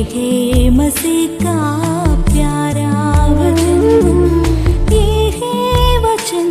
है मसीह का प्यारा वचन, ये है वचन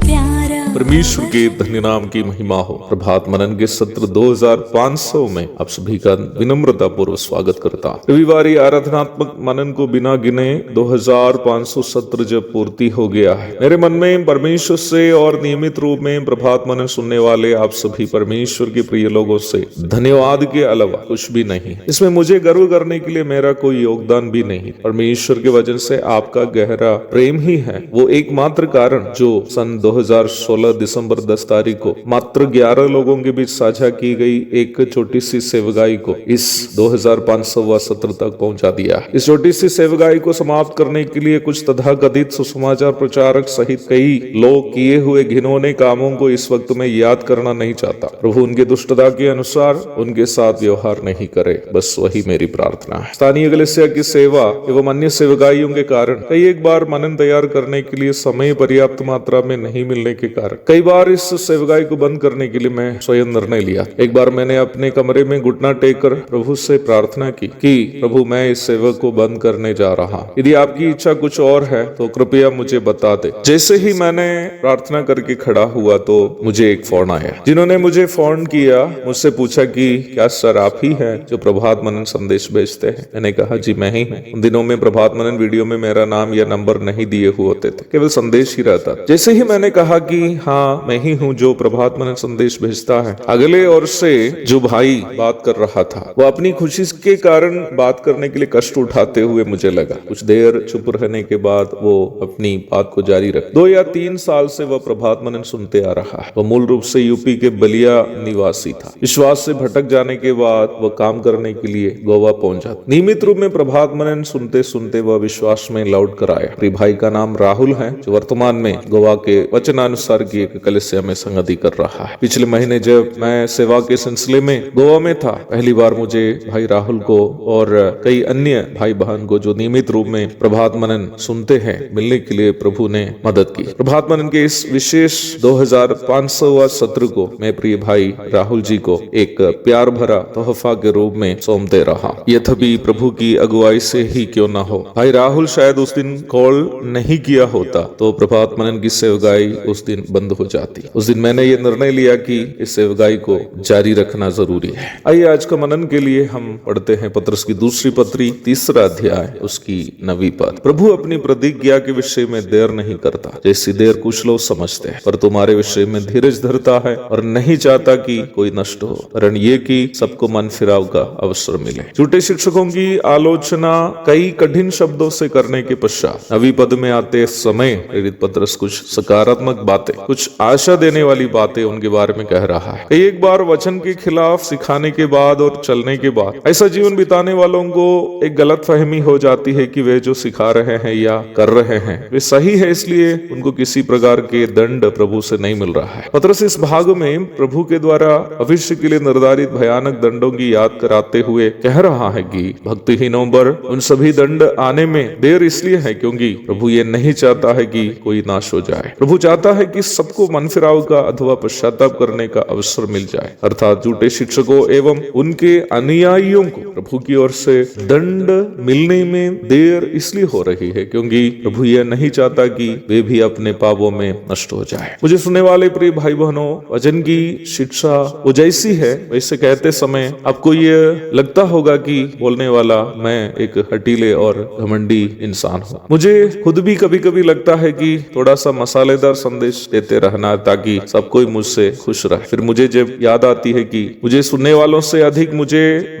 प्यारा। परमेश्वर के धन्य नाम की महिमा हो। प्रभात मनन के सत्र 2500 में आप सभी का विनम्रता पूर्वक स्वागत करता। रविवारी आराधनात्मक मनन को बिना गिने 2500 सत्र जब पूर्ति हो गया है, मेरे मन में परमेश्वर से और नियमित रूप में प्रभात मनन सुनने वाले आप सभी परमेश्वर के प्रिय लोगों से धन्यवाद के अलावा कुछ भी नहीं। इसमें मुझे गर्व करने के लिए मेरा कोई योगदान भी नहीं। परमेश्वर के वजन से आपका गहरा प्रेम ही है वो एकमात्र कारण जो सन 2016 दिसंबर 10 तारीख को मात्र 11 लोगों के बीच साझा की गई एक छोटी सी सेवगाई को इस 2500वां सत्र तक पहुंचा दिया। इस छोटी सी सेवगाई को समाप्त करने के लिए कुछ तथाकथित सुसमाचार प्रचारक सहित कई लोग किए हुए घिनौने कामों को इस वक्त में याद करना नहीं चाहता। प्रभु उनके दुष्टता के अनुसार उनके साथ व्यवहार नहीं करे, बस वही मेरी प्रार्थना है। स्थानीय कलीसिया की सेवा एवं अन्य सेवगाइयों के कारण कई एक बार मनन तैयार करने के लिए समय पर्याप्त मात्रा में नहीं मिलने के कारण कई बार इस सेवगाई को बंद करने के लिए मैं स्वयं निर्णय लिया। एक बार मैंने अपने कमरे में घुटना टेक कर प्रभु से प्रार्थना की कि प्रभु मैं इस सेवक को बंद करने जा रहा, यदि आपकी इच्छा कुछ और है तो कृपया मुझे बता दे। जैसे ही मैंने प्रार्थना करके खड़ा हुआ तो मुझे एक फोन आया। जिन्होंने मुझे फोन किया मुझसे पूछा कि क्या सर आप ही हैं जो प्रभात मनन संदेश भेजते हैं? मैंने कहा जी मैं ही हूँ। उन दिनों में प्रभात मनन वीडियो में मेरा नाम या नंबर नहीं दिए हुए होते थे, केवल संदेश ही रहता। जैसे ही मैंने कहा कि हाँ मैं ही हूँ जो प्रभात मनन संदेश भेजता है, अगले ओर से जो भाई बात कर रहा था वो अपनी खुशी के कारण बात करने के लिए कष्ट उठाते हुए मुझे लगा। कुछ देर चुप रहने के बाद वो अपनी बात को जारी रख। 2 या 3 साल से वह प्रभात मनन सुनते आ रहा है। वह मूल रूप से यूपी के बलिया निवासी था। विश्वास से भटक जाने के बाद वह काम करने के लिए गोवा पहुंचा। नियमित रूप में प्रभात मनन सुनते सुनते वह विश्वास में लौट कर आया। प्रिय भाई का नाम राहुल है जो वर्तमान में गोवा के वचनानुसार की एक कलीसिया में संगति कर रहा है। पिछले महीने जब मैं सेवा के सिलसिले में गोवा में था, पहली बार मुझे भाई राहुल को और कई अन्य भाई बहन को जो नियमित रूप में प्रभात मनन सुनते हैं मिलने के लिए प्रभु ने मदद की। प्रभात मनन के इस विशेष 2500वां सत्र को मैं प्रिय भाई राहुल जी को एक प्यार भरा तोहफा के रूप में सौंपते रहा। यद्यपि प्रभु की अगुवाई से ही क्यों ना हो, भाई राहुल शायद उस दिन कॉल नहीं किया होता तो प्रभात मनन की सेवगाई उस दिन बंद हो जाती। उस दिन मैंने ये निर्णय लिया कि इस सेवगाई को जारी रखना जरूरी है। आइए आज का मनन के लिए हम पढ़ते हैं पत्रस की दूसरी पत्री 3 अध्याय उसकी 9 पद। प्रभु अपनी प्रतिज्ञा के विषय में देर नहीं करता, जैसी देर कुछ लोग समझते हैं, पर तुम्हारे विषय में धीरज धरता है और नहीं चाहता कि कोई नष्ट हो, वरन ये कि सबको मन फिराव का अवसर मिले। झूठे शिक्षकों की आलोचना कई कठिन शब्दों से करने के पश्चात 9 पद में आते समय प्रेरित पत्रस कुछ सकारात्मक बातें, कुछ आशा देने वाली बातें उनके बारे में कह रहा है। एक बार वचन के खिलाफ सिखाने के बाद और चलने के बाद ऐसा जीवन बिताने वालों को एक गलत फहमी हो जाती है कि वे जो सिखा रहे हैं या कर रहे हैं वे सही है, इसलिए उनको किसी प्रकार के दंड प्रभु से नहीं मिल रहा है। पत्रस इस भाग में प्रभु के द्वारा भविष्य के लिए निर्धारित भयानक दंडों की याद कराते हुए कह रहा है कि भक्तिहीनों पर उन सभी दंड आने में देर इसलिए है क्योंकि प्रभु ये नहीं चाहता है कि कोई नाश हो जाए। प्रभु चाहता है कि सबको मन फिराव का अथवा पश्चाताप करने का अवसर मिल जाए, अर्थात झूठे शिक्षकों एवं उनके अनुयायियों को प्रभु की ओर से दंड मिलने में देर इसलिए हो रही है क्योंकि प्रभु यह नहीं चाहता कि वे भी अपने पापों में नष्ट हो जाए। मुझे सुनने वाले प्रिय भाई बहनों, वचन की शिक्षा वो जैसी है वैसे कहते समय आपको ये लगता होगा कि बोलने वाला मैं एक हटीले और घमंडी इंसान हूँ। मुझे खुद भी कभी कभी लगता है कि थोड़ा सा मसालेदार संदेश देते रहना ताकि सब कोई मुझसे खुश रहे। फिर मुझे जब याद आती है कि मुझे सुनने वालों से अधिक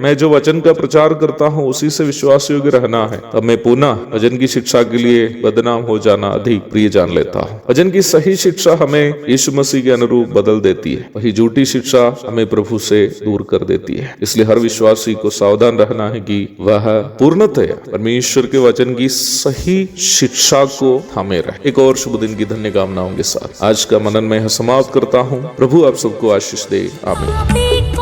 मैं जो वचन का प्रचार करता हूँ उसी से विश्वास योग्य रहना है, तब मैं पुनः वचन की शिक्षा के लिए बदनाम हो जाना अधिक प्रिय जान लेता हूँ। वचन की सही शिक्षा हमें यीशु मसीह के अनुरूप बदल देती है, वही झूठी शिक्षा हमें प्रभु से दूर कर देती है। इसलिए हर विश्वासी को सावधान रहना है कि वह पूर्णतया परमेश्वर के वचन की सही शिक्षा को थामे रहे। एक और शुभ दिन की धन्य कामनाओं के साथ आज का मनन में समाप्त करता हूँ। प्रभु आप सबको आशीष दे। आमीन।